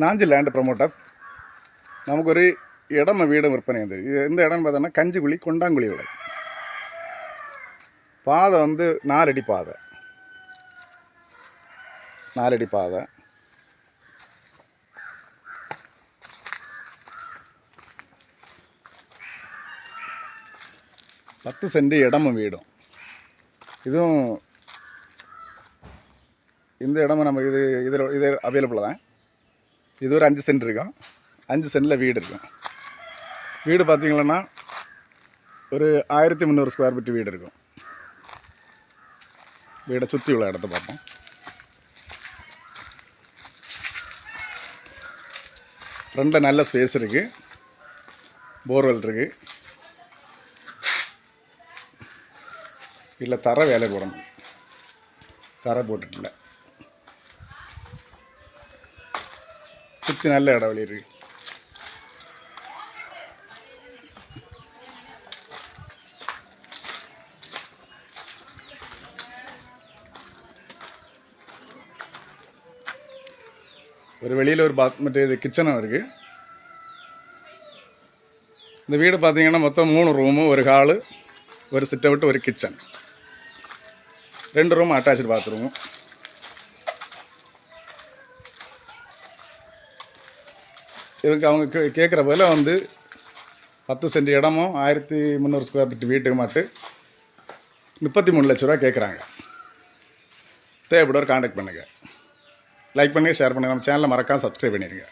Nanjil land promoters. நமக்கு ஒரு இடம் வீடு விற்பனை வந்து இது எந்த இடம்னு பார்த்தோன்னா கஞ்சிக்குழி கொண்டாங்குழி விலை. பாதை வந்து 4 அடி பாதை, 4 அடி பாதை. பத்து சென்ட் இடமும் வீடும். இதுவும் இந்த இடமும் நம்ம இது அவைலபிள் தான். இது ஒரு 5 சென்ட் இருக்கும். 5 சென்டில் வீடு இருக்கும். வீடு பார்த்திங்கன்னா ஒரு 1300 ஸ்கொயர் ஃபீட் வீடு இருக்கும். வீடை சுற்றி உள்ள இடத்த பார்ப்போம். ஃப்ரண்டில் நல்ல ஸ்பேஸ் இருக்குது. போர்வெல் இருக்குது. இல்லை தரை வேலை போடணும். தரை போட்டுட்டில்ல. சுற்றி நல்ல இடம் வழி இருக்குது. ஒரு வெளியில் ஒரு இது கிச்சனும் இருக்குது. இந்த வீடு பார்த்திங்கன்னா மொத்தம் 3 ரூமு, ஒரு ஹாலு, ஒரு சிட் அவுட், ஒரு கிச்சன், 2 ரூம் அட்டாச்சு பாத்ரூமும். இதுக்கு அவங்க கேட்குற விலை வந்து 10 சென்ட் இடமும் 1300 ஸ்கொயர் ஃபீட் வீட்டுக்கு மட்டும் 33 லட்ச ரூபா கேட்குறாங்க. தேவைப்படுவார் கான்டாக்ட் பண்ணுங்கள். லைக் பண்ணுங்கள், ஷேர் பண்ணுங்கள். நம்ம சேனலை மறக்காம சப்ஸ்கிரைப் பண்ணிடுங்க.